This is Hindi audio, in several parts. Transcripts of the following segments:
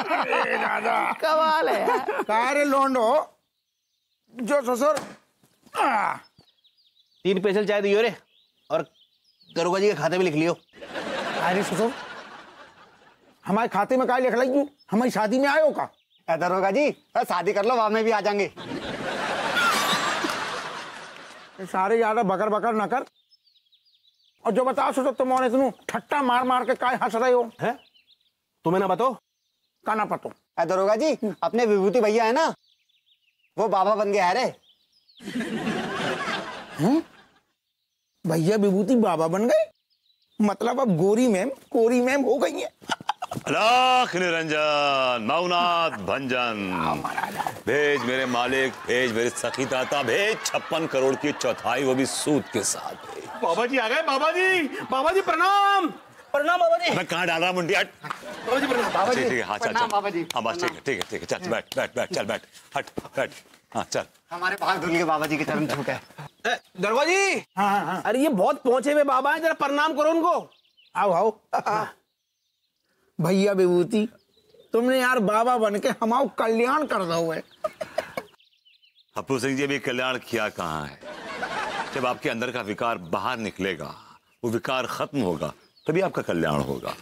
दादा कमाल है यार। कारे लोंडो जो ससुर 3 पेशल चाय दियो रे, और दरोगा जी के खाते में लिख लियो। अरे ससुर हमारे खाते में काय लिख लाई क्यों? हमारी शादी में आयो का? दरोगा जी शादी कर लो, वहां में भी आ जाएंगे। सारे ज्यादा बकर बकर न कर। और जो बताओ ससुर तुम इतनू ठट्टा मार मार के काय हंस रहे हो? है तुम्हें ना बताओ का ना पतो? दरोगा जी अपने विभूति भैया है ना, वो बाबा बन गया है रे। भैया विभूति बाबा बन गए? मतलब अब गोरी मैम कोरी मैम हो गई है। अलख निरंजन मौनाथ भंजन, भेज मेरे मालिक, भेज मेरे सखी दाता, भेज 56 करोड़ की चौथाई, वो भी सूद के साथ। बाबा जी आ गए। बाबा जी प्रणाम। प्रणाम बाबा जी। मैं कहाँ डाल रहा मुंडी? हट बाबा जी प्रणाम। बाबा जी ठीक है, हाँ चल चल, बाबा जी। हाँ बस ठीक है चल बैठ बैठ बैठ, चल बैठ, हट बैठ, हाँ चल। हमारे भाग धुल के बाबा जी के चरण छूटे। दरोगा जी। हाँ। अरे ये बहुत पहुंचे हुए बाबा हैं, जरा प्रणाम करो उनको। आओ आओ। भैया विभूति तुमने यार बाबा बन के हमारा कल्याण कर दो है। हप्पू सिंह जी, अभी कल्याण किया कहाँ है? जब आपके अंदर का विकार बाहर निकलेगा, वो विकार खत्म होगा, तभी आपका कल्याण होगा।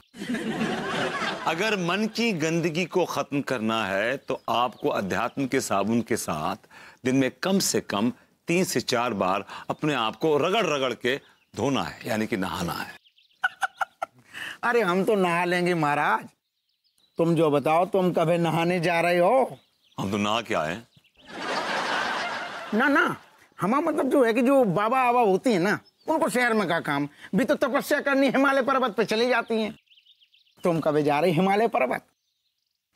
अगर मन की गंदगी को खत्म करना है तो आपको अध्यात्म के साबुन के साथ दिन में कम से कम 3 से 4 बार अपने आप को रगड़ रगड़ के धोना है, यानी कि नहाना है। अरे हम तो नहा लेंगे महाराज, तुम जो बताओ तुम कभी नहाने जा रहे हो? हम तो नहा के आए। ना हमारा मतलब जो है कि जो बाबा आबा होती है ना, उनको शहर में का काम, भी तो तपस्या करनी हिमालय पर्वत पे चली जाती हैं। तुम कभी जा रही हिमालय पर्वत?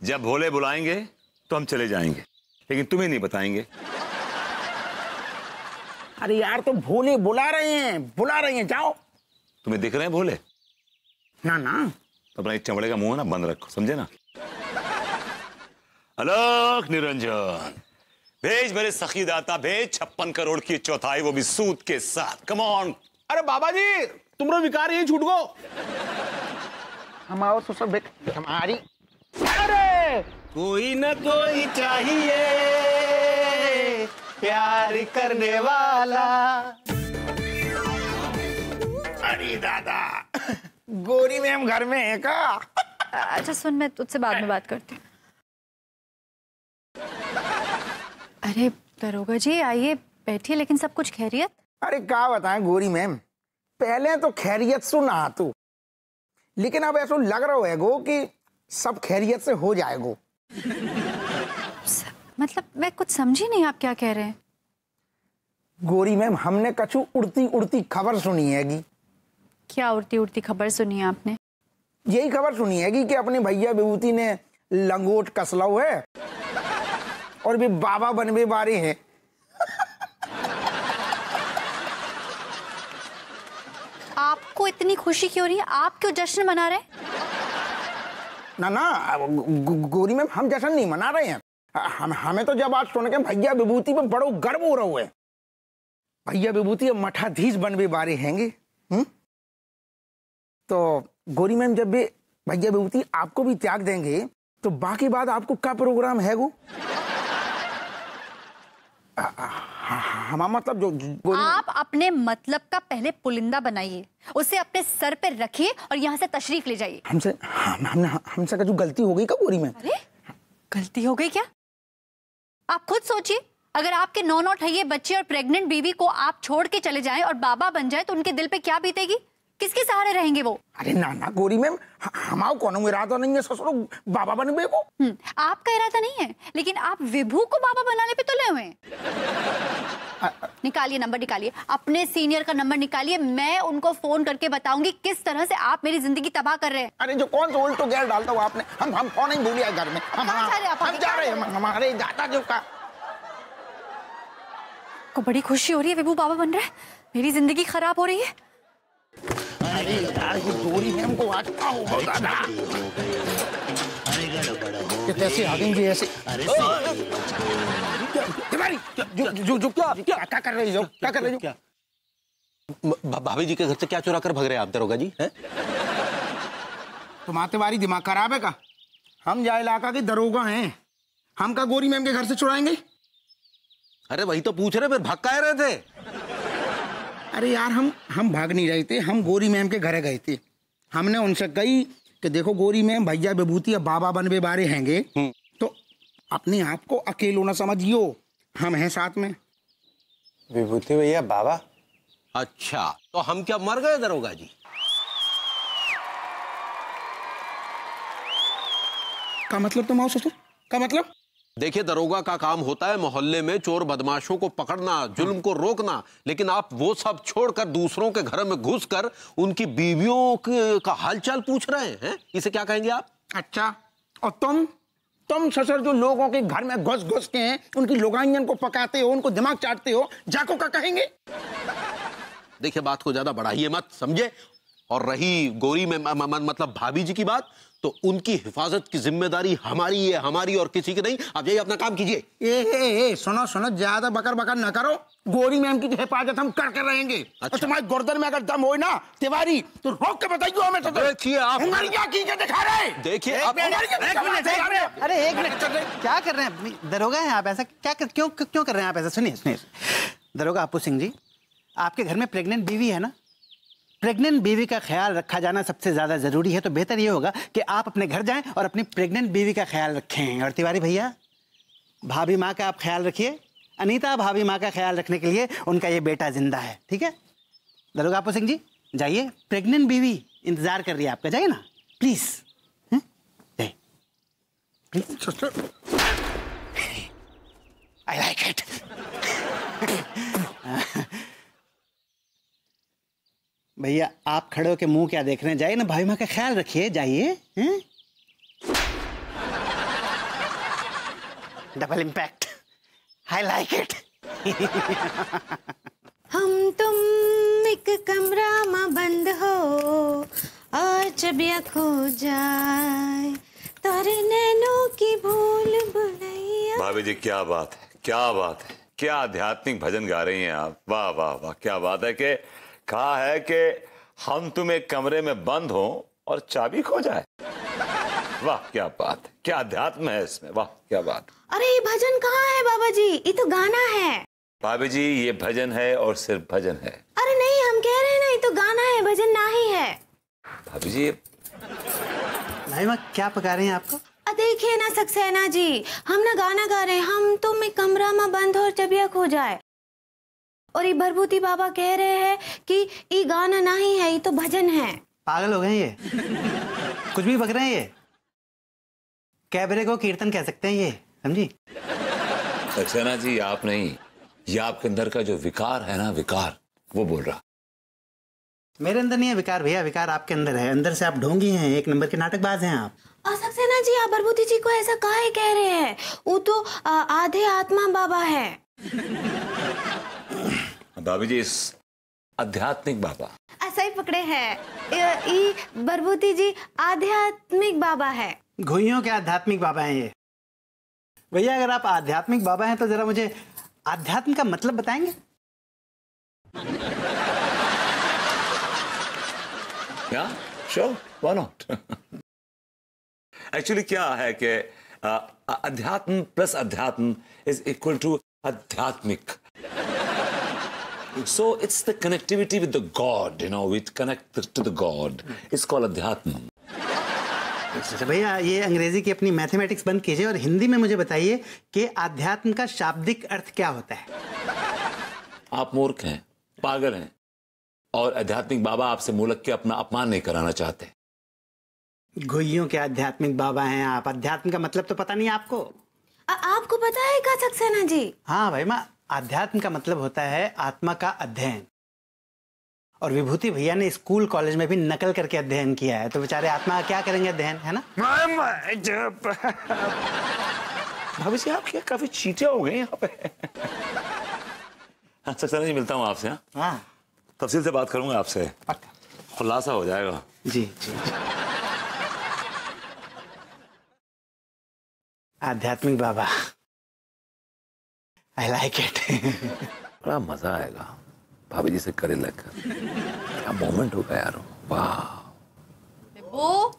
जब भोले बुलाएंगे तो हम चले जाएंगे, लेकिन तुम्हें नहीं बताएंगे। अरे यार तो भोले बुला रहे हैं, जाओ। तुम्हें दिख रहे हैं भोले? ना तो अपना एक चमड़े का मुंह ना बंद रखो, समझे ना? अलख निरंजन, भेज मेरे सखी दाता, भेज 56 करोड़ की चौथाई, वो भी सूद के साथ। Come on. अरे बाबा जी तुमरो विकार यही छूट गो। हमारा ससुर बेट हमारी। अरे कोई न कोई चाहिए प्यार करने वाला। अरे दादा गोरी मैम घर में है का? अच्छा सुन, मैं तुझसे बाद में बात करती हूँ। अरे दरोगा जी आइए बैठिए, लेकिन सब कुछ खैरियत? अरे क्या बताएं गोरी मैम, पहले तो खैरियत से नहा तू, लेकिन अब ऐसा लग रहा है गो कि सब खैरियत से हो जाएगो। मतलब मैं कुछ समझी नहीं, आप क्या कह रहे हैं? गोरी मैम हमने कछु उड़ती उड़ती खबर सुनी हैगी। क्या उड़ती उड़ती खबर सुनी है आपने? यही खबर सुनी हैगी कि अपने भैया विभूति ने लंगोट कसलाऊ है और भी बाबा बनवे बारे हैं। आपको इतनी खुशी क्यों रही है? आप क्यों जश्न मना रहे हैं? ना गोरी मैम हम जश्न नहीं मना रहे हैं। हमें तो जब आज सुन के भैया विभूति पे बड़ो गर्व हो रहा है। भैया विभूति अब मठाधीश बनवे बारे हैंगे। तो गोरी मैम जब भी भैया विभूति आपको भी त्याग देंगे तो बाकी बात आपको क्या प्रोग्राम है वो? हमारा मतलब जो आप अपने मतलब का पहले पुलिंदा बनाइए, उसे अपने सर पे रखिए और यहाँ से तशरीफ ले जाइए। हमसे जो गलती हो गई क्या गोरी मैम? अरे गलती हो गई क्या? आप खुद सोचिए, अगर आपके 9 ठहिए बच्चे और प्रेग्नेंट बीवी को आप छोड़ के चले जाएं और बाबा बन जाए तो उनके दिल पे क्या बीतेगी? किसके सहारे रहेंगे वो? अरे ना गोरी मैम हमारा कोनो इरादा नहीं है ससुर बाबा बनने को। आपका इरादा नहीं है, लेकिन आप विभू को बाबा बनाने पे तुले हुए हैं। निकालिए नंबर, निकालिए अपने सीनियर का नंबर निकालिए, मैं उनको फोन करके बताऊंगी किस तरह से आप मेरी जिंदगी तबाह कर रहे हैं। अरे जो कौन सा उल्टो गैर डालता हुआ आपने, हम फोन नहीं भूलिया घर में, हम जा रहे हैं हमारे दादा जो का। को बड़ी खुशी हो रही है, विभू बाबा बन रहा है, मेरी जिंदगी खराब हो रही है। अरे यार ये गोरी मैम को आज क्या होगा दादा? कैसे आ गई जी ऐसे? तुम्हारी जो क्या कर रही हो? क्या कर रही हो? भाभी जी के घर से क्या चुरा कर भग रहे हैं आप दरोगा जी? हैं? तुम्हारे दिमाग खराब है का? हम जा इलाका के दरोगा हैं, हम का गोरी मैम के घर से चुराएंगे? अरे वही तो पूछ रहे, फिर भाग काहे रहे थे? अरे यार हम भाग नहीं रहे थे, हम गोरी मैम के घर गए थे। हमने उनसे कही कि देखो गोरी मैम, भैया विभूति अब बाबा बनवे बारे हैंगे, तो अपने आप को अकेलो ना समझियो, हम हैं साथ में। विभूति भैया बाबा? अच्छा, तो हम क्या मर गए दरोगा जी? का मतलब तुम आओ ससुर, का मतलब? देखिए, दरोगा का काम होता है मोहल्ले में चोर बदमाशों को पकड़ना, जुल्म को रोकना, लेकिन आप वो सब छोड़कर दूसरों के घर में घुसकर उनकी बीवियों का हालचाल पूछ रहे हैं। इसे क्या कहेंगे आप? अच्छा, और तुम ससुर जो लोगों के घर में घुस घुस के हैं, उनकी लोगाइयन को पकाते हो, उनको दिमाग चाटते हो, जाको का कहेंगे? देखिए, बात को ज्यादा बढ़ाइए मत, समझे? और रही गोरी में मतलब भाभी जी की बात, तो उनकी हिफाजत की जिम्मेदारी हमारी है, हमारी और किसी की नहीं। आप जाइए अपना काम कीजिए। ए, सुनो ज्यादा बकर बकर न करो। गोरी मैम की हिफाजत हम करके रहेंगे। अच्छा। और तुम्हारे गर्दन में अगर दम हो ना तिवारी, तो रोक के बताइए हमें। तो देखिए आप क्या दिखा रहे? देखिए आप अरे एक मिनट, क्या कर रहे हैं? दरोगा हैं आप, ऐसा क्या क्यों कर रहे हैं आप ऐसा? सुनिए, दरोगा अपू सिंह जी, आपके घर में प्रेग्नेंट बीवी है ना? प्रेग्नेंट बीवी का ख्याल रखा जाना सबसे ज्यादा जरूरी है, तो बेहतर ये होगा कि आप अपने घर जाएं और अपनी प्रेग्नेंट बीवी का ख्याल रखें। और तिवारी भैया, भाभी माँ का आप ख्याल रखिए। अनीता भाभी माँ का ख्याल रखने के लिए उनका ये बेटा जिंदा है, ठीक है? दरोगा अपू सिंह जी, जाइए, प्रेग्नेंट बीवी इंतजार कर रही है आपका, जाइए ना प्लीज। I like it. भैया आप खड़े होके मुंह क्या देख रहे हैं? जाइए ना, भाई माँ का ख्याल रखिए, जाइए। Double impact, I like it. हम तुम एक कमरा में बंद हो और चबिया खो जाए, तारे नैनों की भूल भुलैया। भाभी जी, क्या बात है, क्या बात है, क्या आध्यात्मिक भजन गा रही हैं आप। वाह वाह वाह, क्या बात है कि कहा है कि हम तुम एक कमरे में बंद हो और चाबी खो जाए। वाह, क्या बात है, क्या अध्यात्म है इसमें, वाह क्या बात। अरे ये भजन कहाँ है बाबा जी? ये तो गाना है। भाभी जी, ये भजन है और सिर्फ भजन है। अरे नहीं, हम कह रहे हैं ना, ये तो गाना है, भजन ना ही है। भाभी जी, भाई माँ क्या पका रहे हैं आपको? देखिए ना सक्सेना जी, हम ना गाना गा रहे हैं, हम तुम एक कमरा में बंद हो और चबिया खो जाए। और ये भरभूति बाबा कह रहे हैं कि ये गाना नहीं है, ये तो भजन है। पागल हो गए ये, कुछ भी बक रहे हैं ये। कैबरे को कीर्तन कह सकते हैं ये, समझी? सक्सेना जी, आप नहीं, ये आपके अंदर का जो विकार है ना, विकार, वो बोल रहा। मेरे अंदर नहीं है विकार भैया, विकार आपके अंदर है। अंदर से आप ढोंगी हैं, एक नंबर के नाटकबाज हैं आप। और सक्सेना जी, आप भरभूति जी को ऐसा काहे कह रहे हैं? वो तो आधे आत्मा बाबा है। भाभी जी, इस आध्यात्मिक बाबा ऐसा ही पकड़े हैं। भरभूति जी आध्यात्मिक बाबा है। घुइयों के आध्यात्मिक बाबा हैं ये। भैया अगर आप आध्यात्मिक बाबा हैं तो जरा मुझे आध्यात्म का मतलब बताएंगे? क्या? Sure, why not. एक्चुअली क्या है कि अध्यात्म प्लस अध्यात्म इज इक्वल टू आध्यात्मिक. So it's the connectivity with the God, you know, we connect to the God. It's called अध्यात्म. अच्छा भैया, ये अंग्रेजी की अपनी मैथमेटिक्स बंद कीजिए और हिंदी में मुझे बताइए कि आध्यात्म का शाब्दिक अर्थ क्या होता है? आप मूर्ख हैं, पागल हैं, और आध्यात्मिक बाबा आपसे मुलक के अपना अपमान नहीं कराना चाहते. घुइयों के आध्यात्मिक बाबा हैं आप, अध्यात्म का मतलब तो पता नहीं आपको? आपको पता है क्या सक्सेना जी? हाँ भाई माँ, आध्यात्म का मतलब होता है आत्मा का अध्ययन, और विभूति भैया ने स्कूल कॉलेज में भी नकल करके अध्ययन किया है, तो बेचारे आत्मा क्या करेंगे अध्ययन, है ना? भाभी जी, आप क्या काफी चीटे हो गए यहाँ पे. हाँ सक्सेना जी, मिलता हूँ आपसे. हाँ, तफसील से बात करूंगा आपसे, खुलासा हो जाएगा. जी जी. आध्यात्मिक बाबा, I like it. बड़ा मजा आएगा भाभी जी से करे लगकर. क्या मोमेंट होगा यार. वाह. वो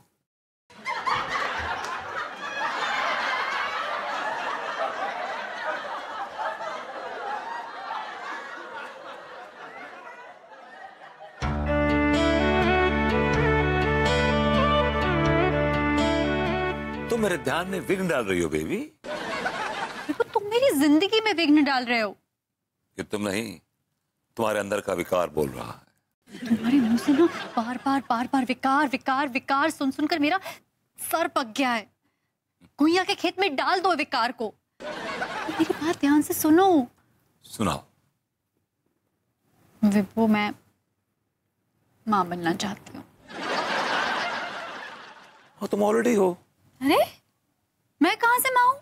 तुम मेरे ध्यान में विघ्न डाल रही हो बेबी। देखो, तुम मेरी जिंदगी में विघ्न डाल रहे हो। कि तुम नहीं, तुम्हारे अंदर का विकार बोल रहा है। तुम्हारे मुंह से ना बार बार विकार विकार विकार सुन सुनकर मेरा सर पक गया है। गुइया के खेत में डाल दो विकार को। मेरी बात ध्यान से सुनो। सुनाओ। विभू, मैं मां बनना चाहती हूँ। हाँ, तुम ऑलरेडी हो। अरे, मैं कहां से मां हूं?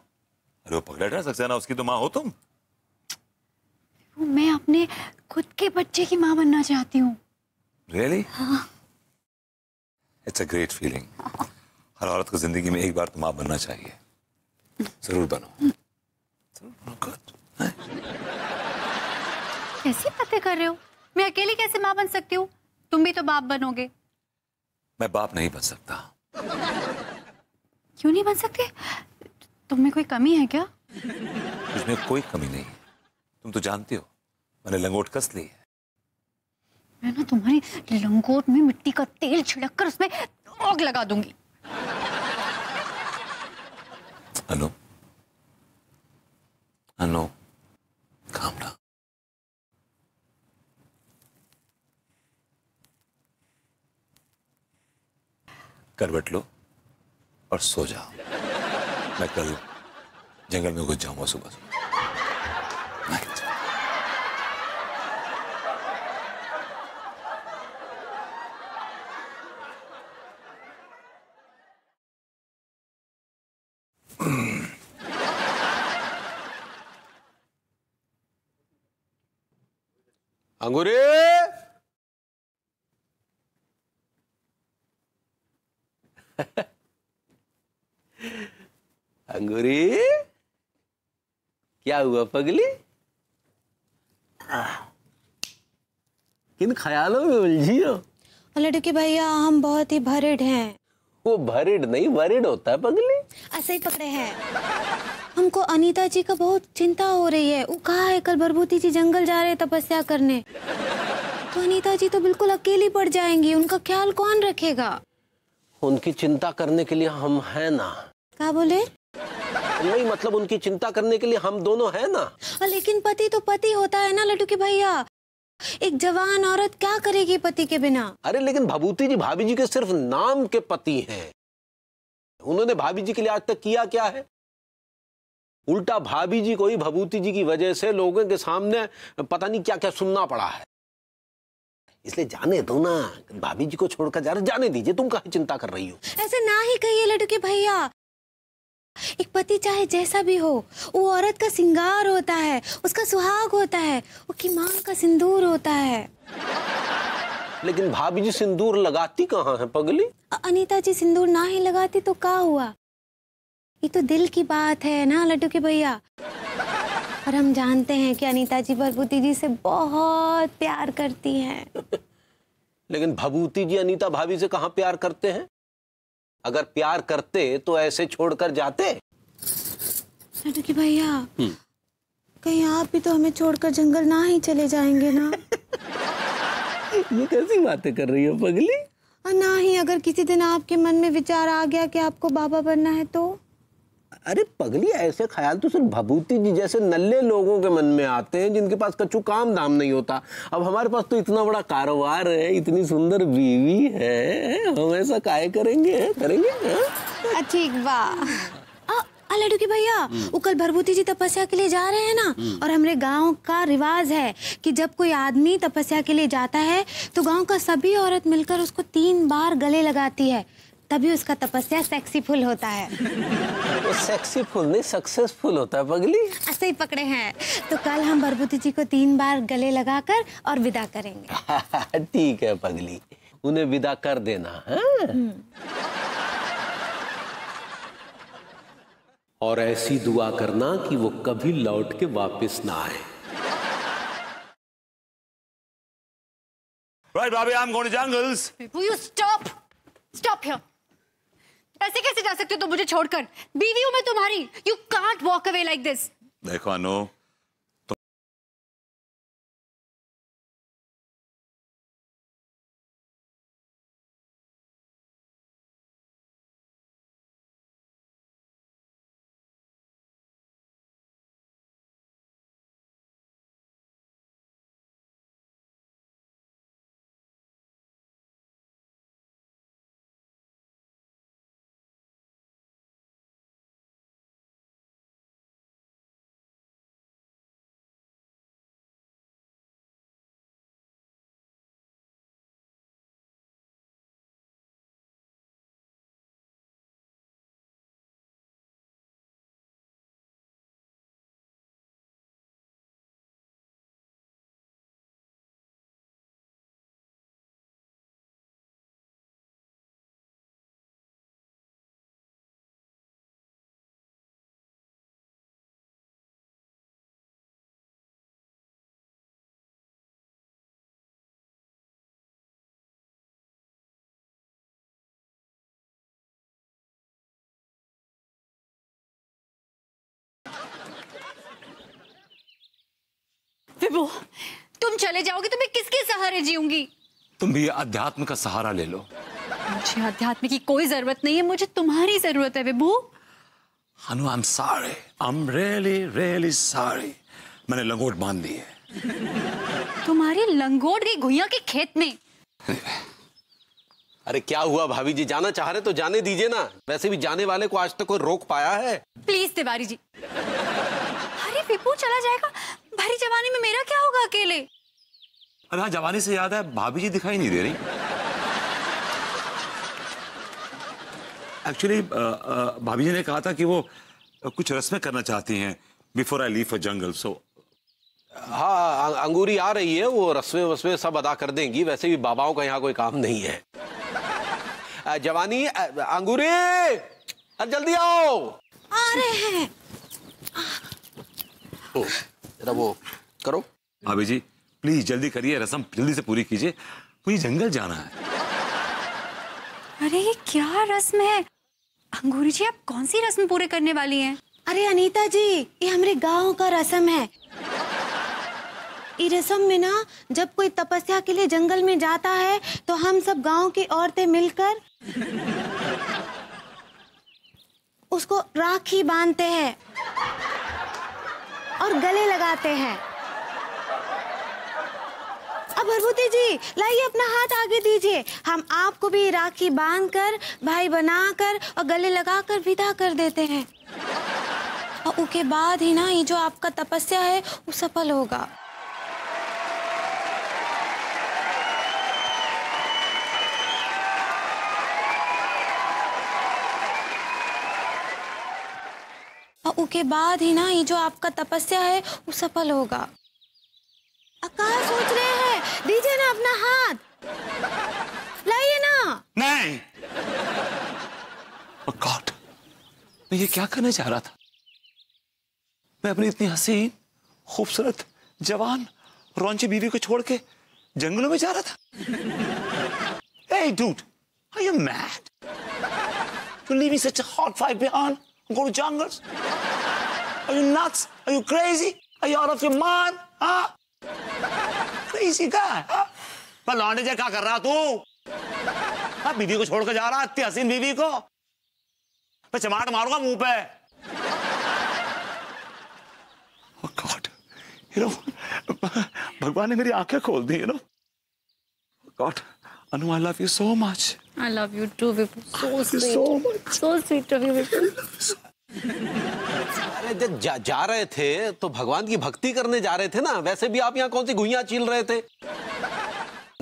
अरे वो पकड़ा था सक्सेना, उसकी तो माँ हो तुम। मैं अपने खुद के बच्चे की मां बनना चाहती हूँ। Really? It's a great feeling. हर औरत को जिंदगी में एक बार तो माँ बनना चाहिए। जरूर बनो। Good. कैसी बातें कर रहे हो? मैं अकेली कैसे मां बन सकती हूँ? तुम भी तो बाप बनोगे। मैं बाप नहीं बन सकता। क्यों नहीं बन सकते? तुम में कोई कमी है क्या? इसमें कोई कमी नहीं है। तुम तो जानती हो, मैंने लंगोट कस ली है। मैं ना तुम्हारी लंगोट में मिट्टी का तेल छिड़क कर उसमें आग लगा दूंगी। अनु, अनु, calm down. करवट लो और सो जाओ। मैं कल जंगल में घुस जाऊंगा सुबह सुबह। नाइट। अंगूरी, अंगूरी, क्या हुआ पगली? किन ख्यालों में उलझी हो? लड़के भैया, हम बहुत ही भरिड हैं। वो भरिड नहीं, वरिड होता है पगली। ऐसे ही पकड़े हैं। हमको अनीता जी का बहुत चिंता हो रही है। वो कहा है कल भरभूति जी जंगल जा रहे हैं तपस्या करने, तो अनीता जी तो बिल्कुल अकेली पड़ जाएंगी। उनका ख्याल कौन रखेगा? उनकी चिंता करने के लिए हम हैं ना। क्या बोले? नहीं, मतलब उनकी चिंता करने के लिए हम दोनों हैं ना। लेकिन पति तो पति होता है ना लड्डू के भैया। एक जवान औरत क्या करेगी पति के बिना? अरे लेकिन भभूति जी भाभी जी के सिर्फ नाम के पति हैं। उन्होंने भाभी जी के लिए आज तक किया क्या है? उल्टा भाभी जी को ही भभूति जी की वजह से लोगों के सामने पता नहीं क्या क्या सुनना पड़ा है। इसलिए जाने दो ना, भाभी जी को छोड़कर जाने दीजिए। तुम काहे चिंता कर रही हो? ऐसे ना ही कहिए लड्डू के भैया। एक पति चाहे जैसा भी हो, वो औरत का सिंगार होता है, उसका सुहाग होता है, उसकी मांग का सिंदूर होता है। लेकिन भाभी जी सिंदूर लगाती कहाँ है पगली? अनीता जी सिंदूर ना ही लगाती तो क्या हुआ? ये तो दिल की बात है ना लड्डू के भैया। और हम जानते हैं कि अनीता जी भभूति जी से बहुत प्यार करती हैं। लेकिन भभूति जी अनीता भाभी से कहाँ प्यार करते हैं? अगर प्यार करते तो ऐसे छोड़कर जाते? लड्डू के भैया, कहीं आप भी तो हमें छोड़कर जंगल ना ही चले जाएंगे ना? ये कैसी बातें कर रही हो पगली? और ना ही अगर किसी दिन आपके मन में विचार आ गया कि आपको बाबा बनना है तो? अरे पगली, ऐसे ख्याल तो सिर्फ भभूति जी जैसे नल्ले लोगों के मन में आते हैं जिनके पास कच्चू काम दाम नहीं होता। अब हमारे पास तो इतना बड़ा कारोबार है, इतनी सुंदर बीवी है, हम ऐसा काहे करेंगे? करेंगे? ठीक वाह। लड्डू के भैया, वो कल भरभूति जी तपस्या के लिए जा रहे हैं ना, और हमारे गांव का रिवाज है कि जब कोई आदमी तपस्या के लिए जाता है तो गांव का सभी औरत मिलकर उसको 3 बार गले लगाती है, तभी उसका तपस्या सक्सेसफुल होता है। वो सक्सेसफुल नहीं, सक्सेसफुल होता है पगली। ऐसे ही पकड़े हैं। तो कल हम भरभूति जी को 3 बार गले लगाकर और विदा करेंगे। ठीक है पगली, उन्हें विदा कर देना है। और ऐसी दुआ करना कि वो कभी लौट के वापस ना आए। Right, Bobby, I'm going to jungles. Will you stop? Stop here. ऐसे कैसे जा सकते हो तुम मुझे छोड़कर? बीवी हूं मैं तुम्हारी। You can't walk away like this. देखो अनु, विभू, तुम चले जाओगे तो मैं किसके सहारे जीऊंगी? तुम भी अध्यात्म का सहारा ले लो। मुझे अध्यात्म की कोई जरूरत नहीं है, मुझे तुम्हारी जरूरत है Vibhu. Anu, I am sorry, I am really really sorry. मैंने लंगोट बांध दी है। तुम्हारी लंगोट गई घुइयां के खेत में। अरे क्या हुआ भाभी जी, जाना चाह रहे तो जाने दीजिए ना, वैसे भी जाने वाले को आज तक कोई रोक पाया है? प्लीज तिवारी जी। अरे विभू चला जाएगा, भरी जवानी में मेरा क्या होगा अकेले? अरे हाँ, जवानी से याद है, भाभी जी दिखाई नहीं दे रही। एक्चुअली भाभी जी ने कहा था कि वो कुछ रस्में करना चाहती हैं बिफोर आई लीव फॉर जंगल, सो हाँ, अंगूरी आ रही है, वो रस्में वस्में सब अदा कर देंगी। वैसे भी बाबाओं का यहाँ कोई काम नहीं है। जवानी, अंगूरी, जल्दी आओ। आ रहे हैं। ओ, जरा वो करो। भाभी जी प्लीज जल्दी करिए, रस्म जल्दी से पूरी कीजिए, मुझे जंगल जाना है। अरे ये क्या रस्म है? अंगूरी जी, आप कौन सी रस्म पूरे करने वाली हैं? अरे अनीता जी, ये हमारे गांव का रस्म है। इस रस्म में ना, जब कोई तपस्या के लिए जंगल में जाता है तो हम सब गांव की औरतें मिलकर उसको राखी बांधते हैं और गले लगाते हैं। अब भरभूति जी, लाइए अपना हाथ आगे दीजिए, हम आपको भी राखी बांधकर, भाई बनाकर और गले लगाकर विदा कर देते हैं। और उसके बाद ही ना ये जो आपका तपस्या है वो सफल होगा। और उसके बाद ही ना ये जो आपका तपस्या है वो सफल होगा। आकाश सोच रहे हैं, दीजिए ना अपना हाथ, लाइए ना। नहीं। Oh God, मैं ये क्या करने जा रहा था? मैं अपनी इतनी हसीन, खूबसूरत, जवान, रौंची बीवी को छोड़ के जंगलों में जा रहा था। Hey dude, are you mad? You're leaving such a hot fight behind and go to jungles? Are you nuts? Are you crazy? Are you out of your mind? Huh? Crazy guy, huh? पर लौंडे जा क्या कर रहा तू? हाँ, बीवी को छोड़ के जा रहा, इतनी हसीन बीवी को। मैं चमाट मारूंगा मुंह पे। Oh God, you know, भगवान ने मेरी आंखें खोल दी, you know. God, Anu, I love you so much. I love you too, Vipul. So sweet. So much. So sweet of you, Vipul. अरे जब जा रहे थे तो भगवान की भक्ति करने जा रहे थे ना, वैसे भी आप यहाँ कौन सी घुइयां चील रहे थे?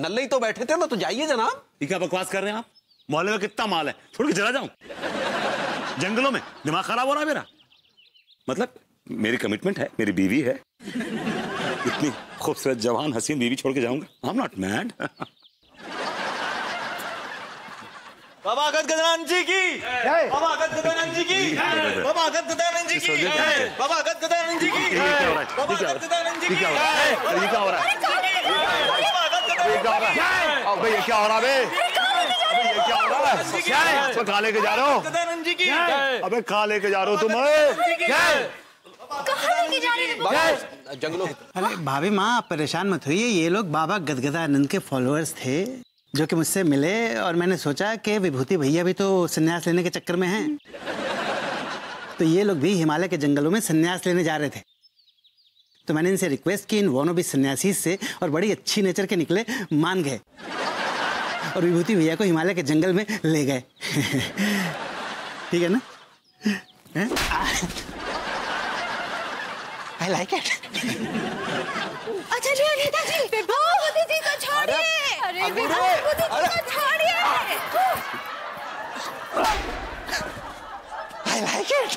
नल्ले ही तो बैठे थे ना, तो जाइए जनाब। ये क्या बकवास कर रहे हैं आप? मोहल्ले में कितना माल है, छोड़ के चला जाऊं जंगलों में? दिमाग खराब हो रहा है मेरा। मतलब मेरी कमिटमेंट है, मेरी बीवी है, इतनी खूबसूरत जवान हसीन बीवी छोड़ के जाऊंगा? I am not mad. Baba Gadgadanand ji की, बाबा गदगदानंद जी की, बाबा गदगदानंद जी की, बाबा गदगदानंद जी की, बाबा गदगदानंद जी की। ये क्या हो रहा है? ये क्या हो रहा है? अबे ये क्या हो रहा है? अबे ये क्या हो रहा है? क्या है? इसको कहाँ लेके जा रहे हो? गदगदानंद जी की। अबे कहाँ लेके जा रहे हो तुम? कहाँ लेके जा रहे हैं? जंगलों। अरे भाभी माँ, आप परेशान मत होइए, ये लोग बाबा गदगदानंद के फॉलोअर्स थे जो कि मुझसे मिले, और मैंने सोचा कि विभूति भैया भी तो संन्यास लेने के चक्कर में हैं, तो ये लोग भी हिमालय के जंगलों में संन्यास लेने जा रहे थे। तो मैंने इनसे रिक्वेस्ट की, इन वोनो भी सन्यासी से, और बड़ी अच्छी नेचर के निकले, मान गए और विभूति भैया को हिमालय के जंगल में ले गए। ठीक है ना? I like it. अच्छा जी अनीता जी, विभूति जी को छोड़िए। अरे विभूति जी को छोड़िए। I like it.